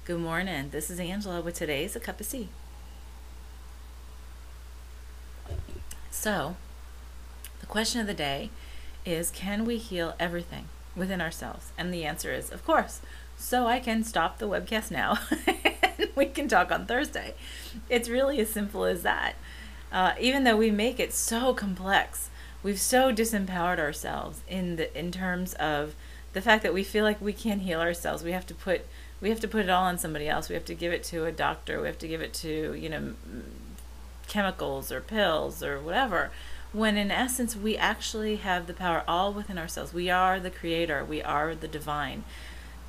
Good morning. This is Angela with today's A Cup of Tea. So, the question of the day is, can we heal everything within ourselves? And the answer is, of course. So I can stop the webcast now and we can talk on Thursday. It's really as simple as that. Even though we make it so complex, we've so disempowered ourselves in terms of the fact that we feel like we can't heal ourselves. We have to put it all on somebody else. We have to give it to a doctor. We have to give it to, chemicals or pills or whatever. When in essence, we actually have the power all within ourselves. We are the creator. We are the divine.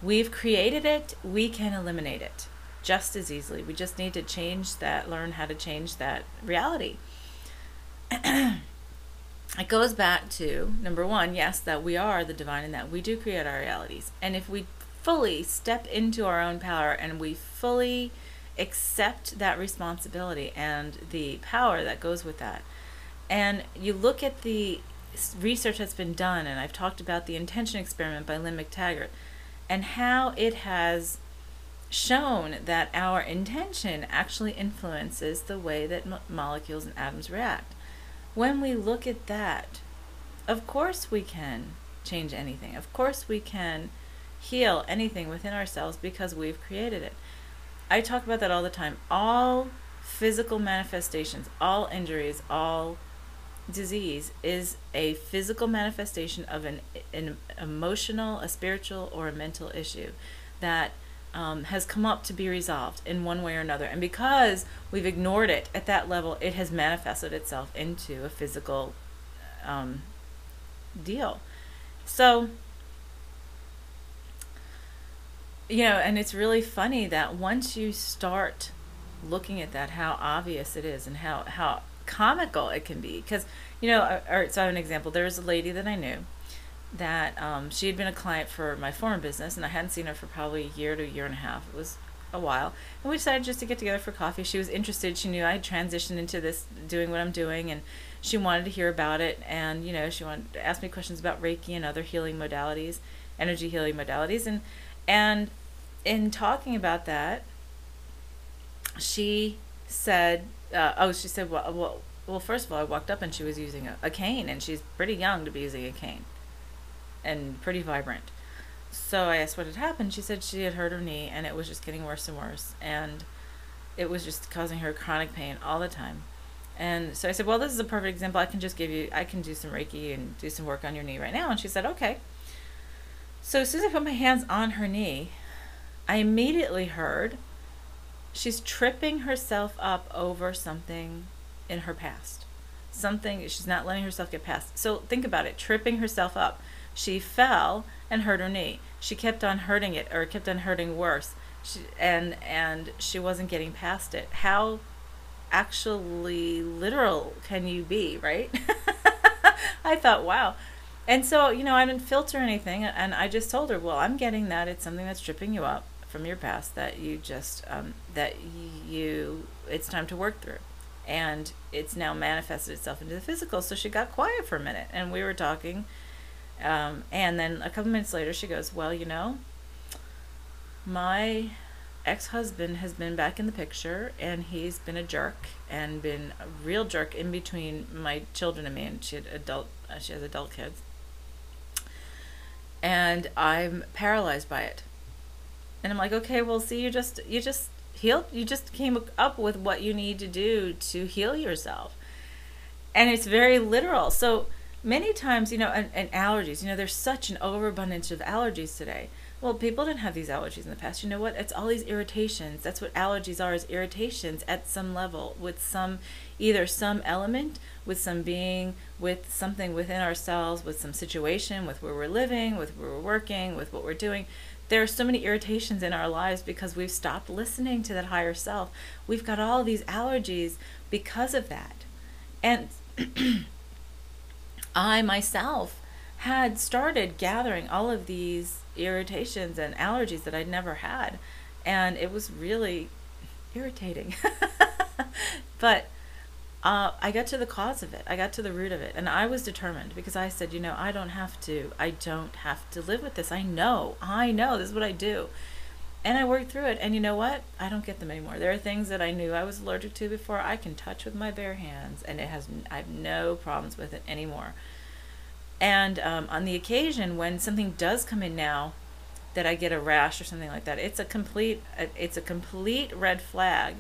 We've created it. We can eliminate it just as easily. We just need to change that, learn how to change that reality. It goes back to number one, yes, that we are the divine and that we do create our realities. And if we fully step into our own power and we fully accept that responsibility and the power that goes with that, and you look at the research that's been done, and I've talked about the intention experiment by Lynn McTaggart, and how it has shown that our intention actually influences the way that molecules and atoms react. When we look at that, of course we can change anything. Of course we can heal anything within ourselves because we've created it. I talk about that all the time. All physical manifestations, all injuries, all disease is a physical manifestation of an emotional, a spiritual, or a mental issue that has come up to be resolved in one way or another. And because we've ignored it at that level, it has manifested itself into a physical deal. So, and it's really funny that once you start looking at that, how obvious it is and how comical it can be. Because, so I have an example. There was a lady that I knew that she had been a client for my former business, and I hadn't seen her for probably a year to a year and a half. It was a while. And we decided just to get together for coffee. She was interested. She knew I had transitioned into this, doing what I'm doing, and she wanted to hear about it. And, she wanted to ask me questions about Reiki and other healing modalities, energy healing modalities. And in talking about that, she said, well, first of all, I walked up and she was using a cane, and she's pretty young to be using a cane and pretty vibrant. So I asked what had happened. She said she had hurt her knee and it was just getting worse and worse, and it was just causing her chronic pain all the time. And so I said, well, this is a perfect example. I can do some Reiki and do some work on your knee right now. And she said, okay. So as soon as I put my hands on her knee, I immediately heard she's tripping herself up over something in her past. Something she's not letting herself get past. So think about it, tripping herself up. She fell and hurt her knee. She kept on hurting it, or kept on hurting worse. And she wasn't getting past it. How actually literal can you be, right? I thought, wow. And so, I didn't filter anything, and I just told her, well, I'm getting that it's something that's tripping you up from your past that you just, it's time to work through. And it's now manifested itself into the physical. So she got quiet for a minute, and we were talking, and then a couple minutes later she goes, well, my ex-husband has been back in the picture, and he's been a jerk, and been a real jerk in between my children and me, and she has adult kids, and I'm paralyzed by it. And I'm like, okay, well, see, you just healed. You just came up with what you need to do to heal yourself. And it's very literal. So many times, and allergies, there's such an overabundance of allergies today. Well, people didn't have these allergies in the past. You know what? It's all these irritations. That's what allergies are, is irritations at some level with either some element, with some being, with something within ourselves, with some situation, with where we're living, with where we're working, with what we're doing. There are so many irritations in our lives because we've stopped listening to that higher self. We've got all these allergies because of that. And I myself had started gathering all of these irritations and allergies that I'd never had. And it was really irritating. But I got to the cause of it. I got to the root of it. And I was determined, because I said, I don't have to live with this. I know this is what I do. And I worked through it. And you know what? I don't get them anymore. There are things that I knew I was allergic to before I can touch with my bare hands, and I have no problems with it anymore. And on the occasion when something does come in now, that I get a rash or something like that, it's a complete red flag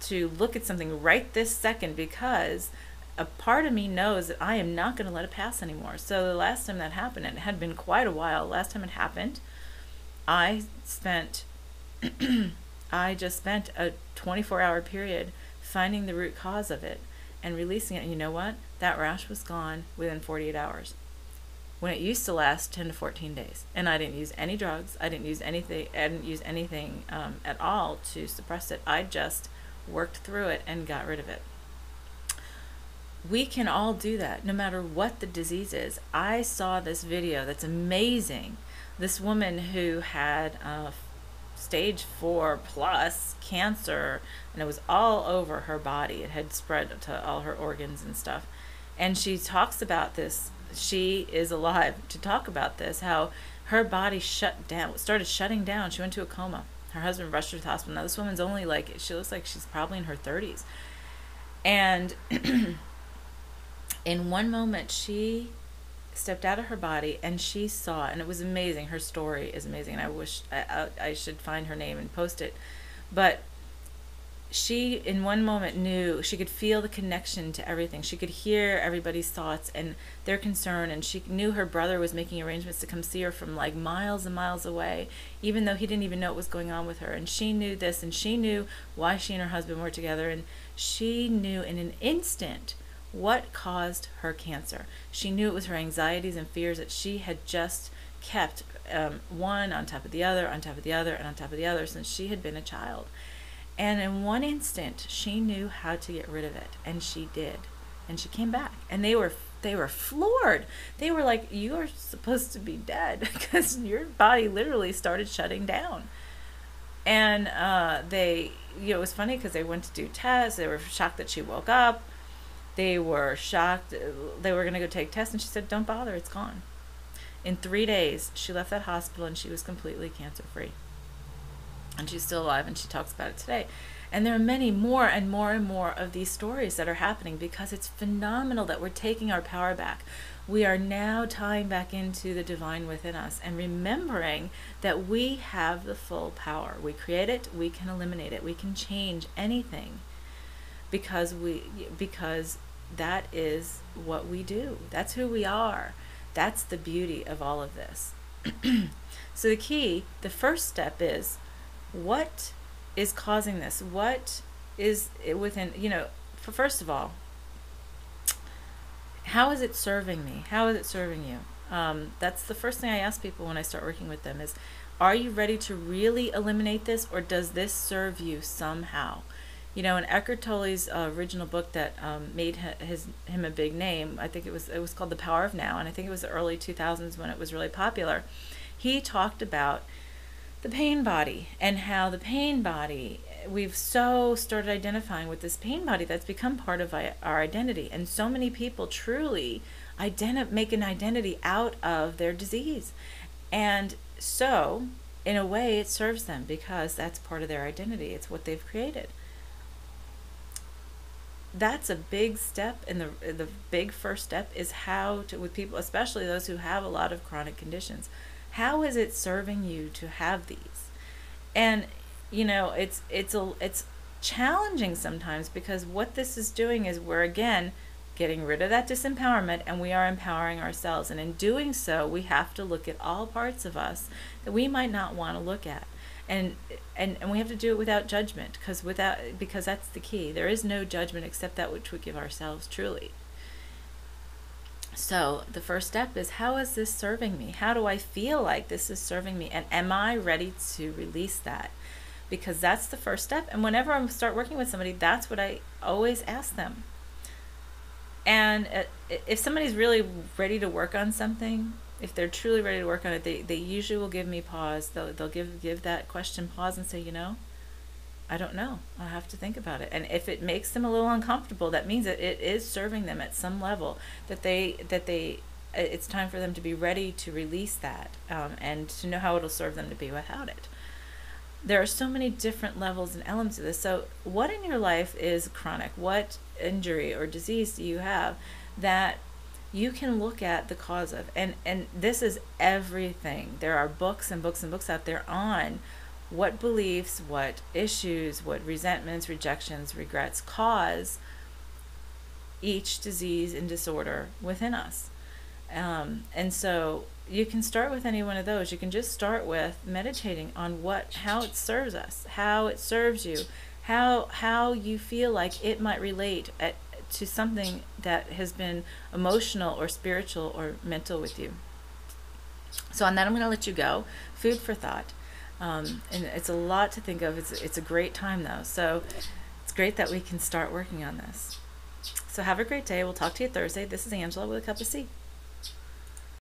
to look at something right this second, because a part of me knows that I am not going to let it pass anymore. So the last time that happened, and it had been quite a while, last time it happened, I just spent a 24-hour period finding the root cause of it and releasing it. And you know what? That rash was gone within 48 hours. When it used to last 10 to 14 days. And I didn't use any drugs. I didn't use anything at all to suppress it. I just worked through it and got rid of it. We can all do that, no matter what the disease is. I saw this video that's amazing. This woman who had stage 4 plus cancer, and it was all over her body. It had spread to all her organs and stuff. And she talks about this. She is alive to talk about this, how her body started shutting down. She went to a coma. Her husband rushed her to the hospital. Now this woman's only she looks like she's probably in her 30s. And in one moment she stepped out of her body and she saw, and it was amazing. Her story is amazing, and I wish I should find her name and post it. But she, in one moment, knew, she could feel the connection to everything. She could hear everybody's thoughts and their concern, and she knew her brother was making arrangements to come see her from like miles and miles away, even though he didn't even know what was going on with her. And she knew this, and she knew why she and her husband were together, and she knew in an instant what caused her cancer. She knew it was her anxieties and fears that she had just kept one on top of the other, on top of the other, and on top of the other since she had been a child. And in one instant, she knew how to get rid of it, and she did. And she came back, and they were floored. They were like, "You are supposed to be dead," because your body literally started shutting down. And it was funny because they went to do tests. They were shocked that she woke up. They were shocked. They were going to go take tests, and she said, "Don't bother, it's gone." In 3 days, she left that hospital, and she was completely cancer-free. And she's still alive, and she talks about it today. And there are many more and more and more of these stories that are happening, because it's phenomenal that we're taking our power back. We are now tying back into the divine within us and remembering that we have the full power. We create it, we can eliminate it, we can change anything, because that is what we do. That's who we are. That's the beauty of all of this. So the first step is, what is causing this? What is within, first of all, how is it serving me? How is it serving you? That's the first thing I ask people when I start working with them is, are you ready to really eliminate this, or does this serve you somehow? In Eckhart Tolle's original book that made him a big name, I think it was called The Power of Now, and I think it was the early 2000s when it was really popular. He talked about the pain body, and how the pain body, we've so started identifying with this pain body that's become part of our identity. And so many people truly make an identity out of their disease. And so, in a way, it serves them, because that's part of their identity. It's what they've created. That's a big step, and the big first step is how to, with people, especially those who have a lot of chronic conditions, how is it serving you to have these? And it's challenging sometimes, because what this is doing is we're again getting rid of that disempowerment, and we are empowering ourselves. And in doing so, we have to look at all parts of us that we might not want to look at. And we have to do it without judgment, because that's the key. There is no judgment except that which we give ourselves truly. So the first step is, how is this serving me? How do I feel like this is serving me? And am I ready to release that? Because that's the first step. And whenever I start working with somebody, that's what I always ask them. And if somebody's really ready to work on something, if they're truly ready to work on it, they usually will give me pause. They'll give that question pause and say, I don't know. I'll have to think about it. And if it makes them a little uncomfortable, that means that it is serving them at some level, that it's time for them to be ready to release that, and to know how it'll serve them to be without it. there are so many different levels and elements of this. So what in your life is chronic? What injury or disease do you have that you can look at the cause of? And this is everything. There are books and books and books out there on what beliefs, what issues, what resentments, rejections, regrets cause each disease and disorder within us. And so you can start with any one of those. You can just start with meditating on how it serves us, how it serves you, how you feel like it might relate to something that has been emotional or spiritual or mental with you. So on that, I'm going to let you go. Food for thought. And it's a lot to think of. It's a great time, though. So it's great that we can start working on this. So have a great day. We'll talk to you Thursday. This is Angela with a Cup of Tea.